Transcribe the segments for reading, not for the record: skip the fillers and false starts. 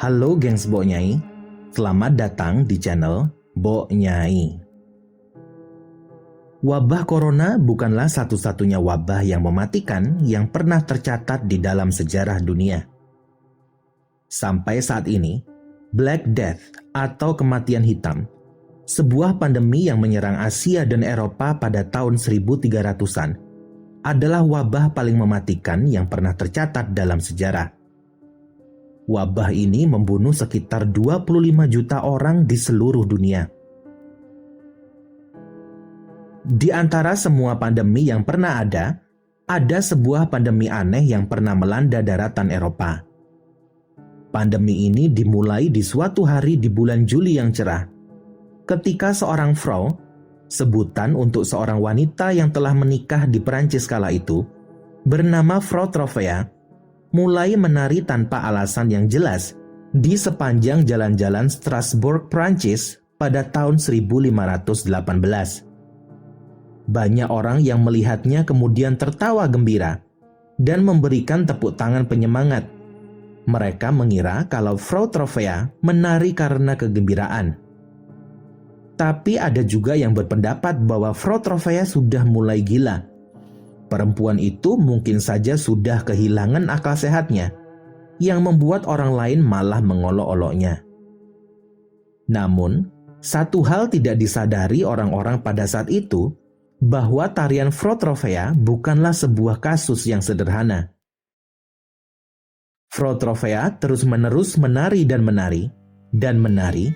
Halo gengs Bo Nyai, selamat datang di channel Bo Nyai. Wabah corona bukanlah satu-satunya wabah yang mematikan yang pernah tercatat di dalam sejarah dunia. Sampai saat ini, Black Death atau kematian hitam, sebuah pandemi yang menyerang Asia dan Eropa pada tahun 1300-an, adalah wabah paling mematikan yang pernah tercatat dalam sejarah. Wabah ini membunuh sekitar 25 juta orang di seluruh dunia. Di antara semua pandemi yang pernah ada sebuah pandemi aneh yang pernah melanda daratan Eropa. Pandemi ini dimulai di suatu hari di bulan Juli yang cerah, ketika seorang Frau, sebutan untuk seorang wanita yang telah menikah di Perancis kala itu, bernama Frau Trovea, mulai menari tanpa alasan yang jelas di sepanjang jalan-jalan Strasbourg, Prancis pada tahun 1518. Banyak orang yang melihatnya kemudian tertawa gembira dan memberikan tepuk tangan penyemangat. Mereka mengira kalau Frau Trovea menari karena kegembiraan. Tapi ada juga yang berpendapat bahwa Frau Trovea sudah mulai gila. Perempuan itu mungkin saja sudah kehilangan akal sehatnya, yang membuat orang lain malah mengolok-oloknya. Namun, satu hal tidak disadari orang-orang pada saat itu, bahwa tarian Frau Trovea bukanlah sebuah kasus yang sederhana. Frau Trovea terus-menerus menari dan menari,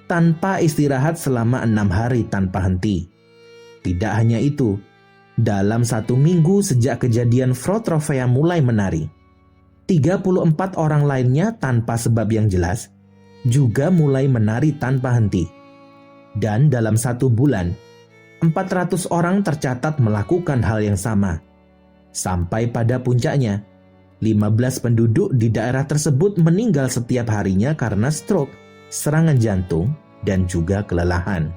tanpa istirahat selama 6 hari tanpa henti. Tidak hanya itu, dalam 1 minggu sejak kejadian Frau Trovea mulai menari, 34 orang lainnya tanpa sebab yang jelas juga mulai menari tanpa henti. Dan dalam 1 bulan, 400 orang tercatat melakukan hal yang sama. Sampai pada puncaknya, 15 penduduk di daerah tersebut meninggal setiap harinya karena stroke, serangan jantung, dan juga kelelahan.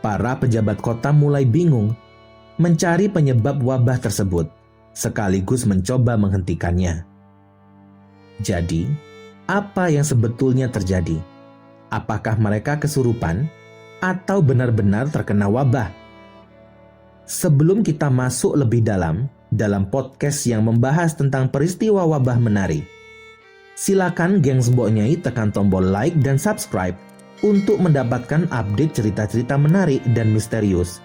Para pejabat kota mulai bingung mencari penyebab wabah tersebut, sekaligus mencoba menghentikannya. Jadi, apa yang sebetulnya terjadi? Apakah mereka kesurupan atau benar-benar terkena wabah? Sebelum kita masuk lebih dalam podcast yang membahas tentang peristiwa wabah menari, silakan gengs Bo Nyai tekan tombol like dan subscribe untuk mendapatkan update cerita-cerita menarik dan misterius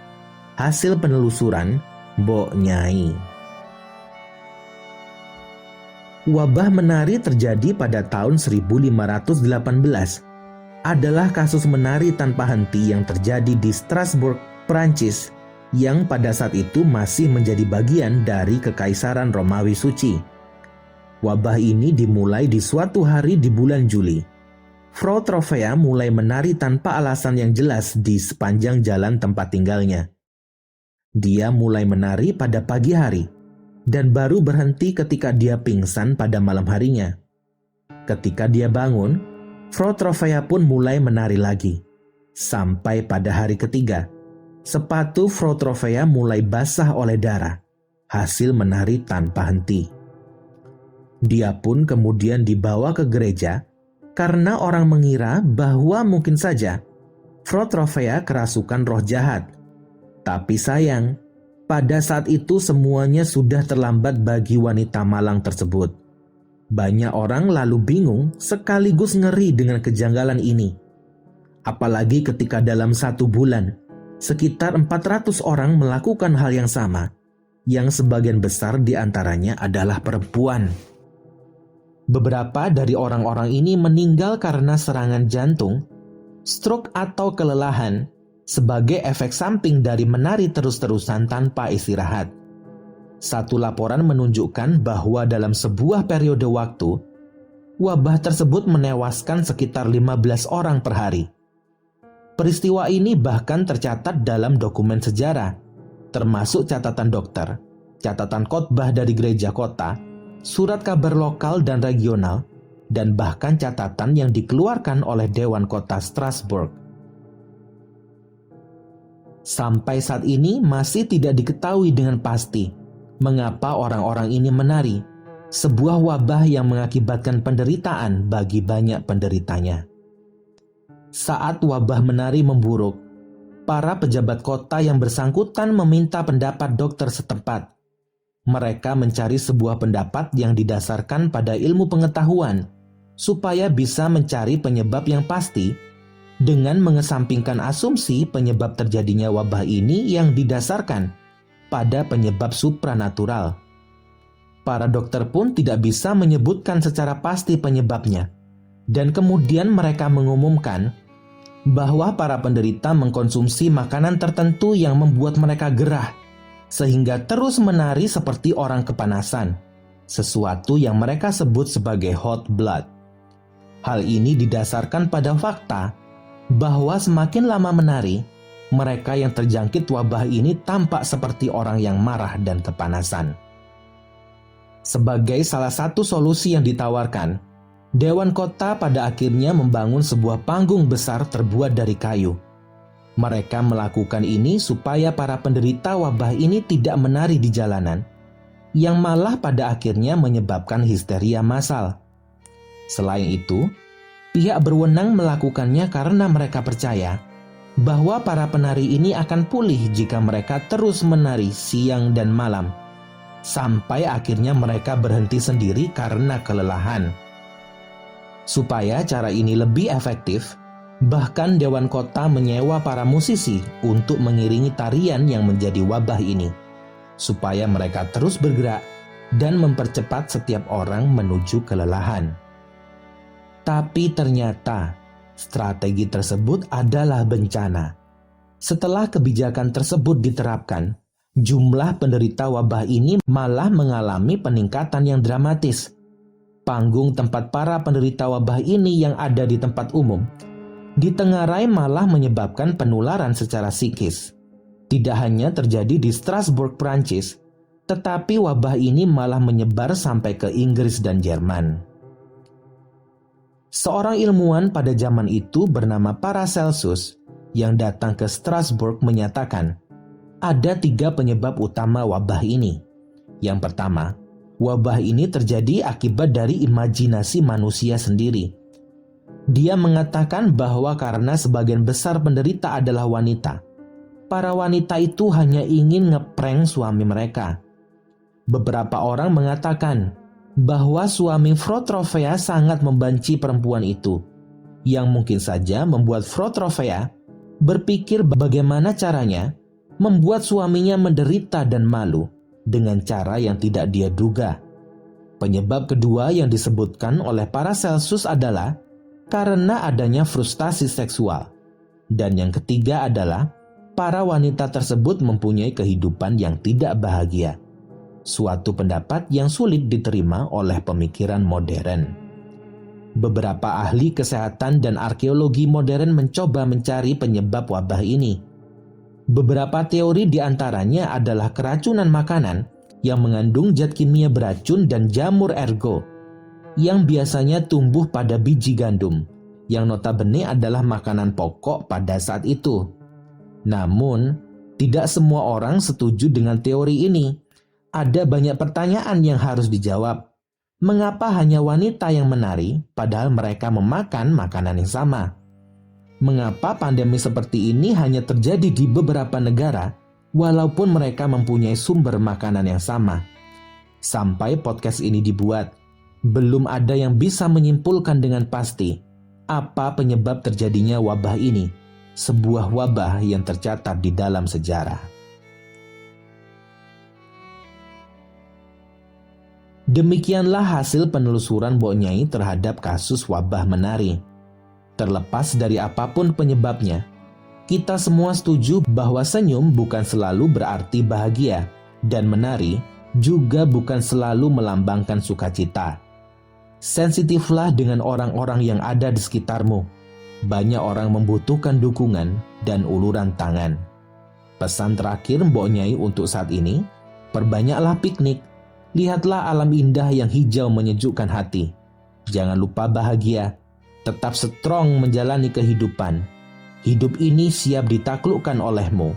hasil penelusuran Bo Nyai. Wabah menari terjadi pada tahun 1518. Adalah kasus menari tanpa henti yang terjadi di Strasbourg, Prancis, yang pada saat itu masih menjadi bagian dari Kekaisaran Romawi Suci. Wabah ini dimulai di suatu hari di bulan Juli. Frau Trovea mulai menari tanpa alasan yang jelas di sepanjang jalan tempat tinggalnya. Dia mulai menari pada pagi hari dan baru berhenti ketika dia pingsan pada malam harinya. Ketika dia bangun, Frau Trovea pun mulai menari lagi. Sampai pada hari ketiga, sepatu Frau Trovea mulai basah oleh darah, hasil menari tanpa henti. Dia pun kemudian dibawa ke gereja karena orang mengira bahwa mungkin saja Frau Trovea kerasukan roh jahat. Tapi sayang, pada saat itu semuanya sudah terlambat bagi wanita malang tersebut. Banyak orang lalu bingung sekaligus ngeri dengan kejanggalan ini. Apalagi ketika dalam 1 bulan, sekitar 400 orang melakukan hal yang sama, yang sebagian besar diantaranya adalah perempuan. Beberapa dari orang-orang ini meninggal karena serangan jantung, stroke atau kelelahan, sebagai efek samping dari menari terus-terusan tanpa istirahat. Satu laporan menunjukkan bahwa dalam sebuah periode waktu, wabah tersebut menewaskan sekitar 15 orang per hari. Peristiwa ini bahkan tercatat dalam dokumen sejarah, termasuk catatan dokter, catatan khotbah dari gereja kota, surat kabar lokal dan regional, dan bahkan catatan yang dikeluarkan oleh Dewan Kota Strasbourg. Sampai saat ini masih tidak diketahui dengan pasti mengapa orang-orang ini menari sebuah wabah yang mengakibatkan penderitaan bagi banyak penderitanya. Saat wabah menari memburuk, para pejabat kota yang bersangkutan meminta pendapat dokter setempat. Mereka mencari sebuah pendapat yang didasarkan pada ilmu pengetahuan, supaya bisa mencari penyebab yang pasti dengan mengesampingkan asumsi penyebab terjadinya wabah ini yang didasarkan pada penyebab supranatural. Para dokter pun tidak bisa menyebutkan secara pasti penyebabnya, dan kemudian mereka mengumumkan bahwa para penderita mengkonsumsi makanan tertentu yang membuat mereka gerah, sehingga terus menari seperti orang kepanasan, sesuatu yang mereka sebut sebagai hot blood. Hal ini didasarkan pada fakta bahwa semakin lama menari, mereka yang terjangkit wabah ini tampak seperti orang yang marah dan kepanasan. Sebagai salah satu solusi yang ditawarkan, Dewan Kota pada akhirnya membangun sebuah panggung besar terbuat dari kayu. Mereka melakukan ini supaya para penderita wabah ini tidak menari di jalanan, yang malah pada akhirnya menyebabkan histeria massal. Selain itu, pihak berwenang melakukannya karena mereka percaya bahwa para penari ini akan pulih jika mereka terus menari siang dan malam, sampai akhirnya mereka berhenti sendiri karena kelelahan. Supaya cara ini lebih efektif, bahkan Dewan Kota menyewa para musisi untuk mengiringi tarian yang menjadi wabah ini, supaya mereka terus bergerak dan mempercepat setiap orang menuju kelelahan. Tapi ternyata strategi tersebut adalah bencana. Setelah kebijakan tersebut diterapkan, jumlah penderita wabah ini malah mengalami peningkatan yang dramatis. Panggung tempat para penderita wabah ini yang ada di tempat umum ditengarai malah menyebabkan penularan secara psikis. Tidak hanya terjadi di Strasbourg, Prancis, tetapi wabah ini malah menyebar sampai ke Inggris dan Jerman. Seorang ilmuwan pada zaman itu bernama Paracelsus yang datang ke Strasbourg menyatakan ada 3 penyebab utama wabah ini. Yang pertama, wabah ini terjadi akibat dari imajinasi manusia sendiri. Dia mengatakan bahwa karena sebagian besar penderita adalah wanita, para wanita itu hanya ingin ngeprank suami mereka. Beberapa orang mengatakan bahwa suami Frotropea sangat membenci perempuan itu, yang mungkin saja membuat Frotropea berpikir bagaimana caranya membuat suaminya menderita dan malu dengan cara yang tidak dia duga. Penyebab kedua yang disebutkan oleh Paracelsus adalah karena adanya frustasi seksual. Dan yang ketiga adalah para wanita tersebut mempunyai kehidupan yang tidak bahagia. Suatu pendapat yang sulit diterima oleh pemikiran modern. Beberapa ahli kesehatan dan arkeologi modern mencoba mencari penyebab wabah ini. Beberapa teori diantaranya adalah keracunan makanan yang mengandung zat kimia beracun dan jamur ergo yang biasanya tumbuh pada biji gandum, yang notabene adalah makanan pokok pada saat itu. Namun, tidak semua orang setuju dengan teori ini. Ada banyak pertanyaan yang harus dijawab. Mengapa hanya wanita yang menari, padahal mereka memakan makanan yang sama? Mengapa pandemi seperti ini hanya terjadi di beberapa negara, walaupun mereka mempunyai sumber makanan yang sama? Sampai podcast ini dibuat, belum ada yang bisa menyimpulkan dengan pasti apa penyebab terjadinya wabah ini, sebuah wabah yang tercatat di dalam sejarah. Demikianlah hasil penelusuran Mbok Nyai terhadap kasus wabah menari. Terlepas dari apapun penyebabnya, kita semua setuju bahwa senyum bukan selalu berarti bahagia, dan menari juga bukan selalu melambangkan sukacita. Sensitiflah dengan orang-orang yang ada di sekitarmu. Banyak orang membutuhkan dukungan dan uluran tangan. Pesan terakhir Mbok Nyai untuk saat ini, perbanyaklah piknik. Lihatlah alam indah yang hijau menyejukkan hati. Jangan lupa bahagia. Tetap strong menjalani kehidupan. Hidup ini siap ditaklukkan olehmu,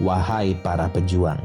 wahai para pejuang.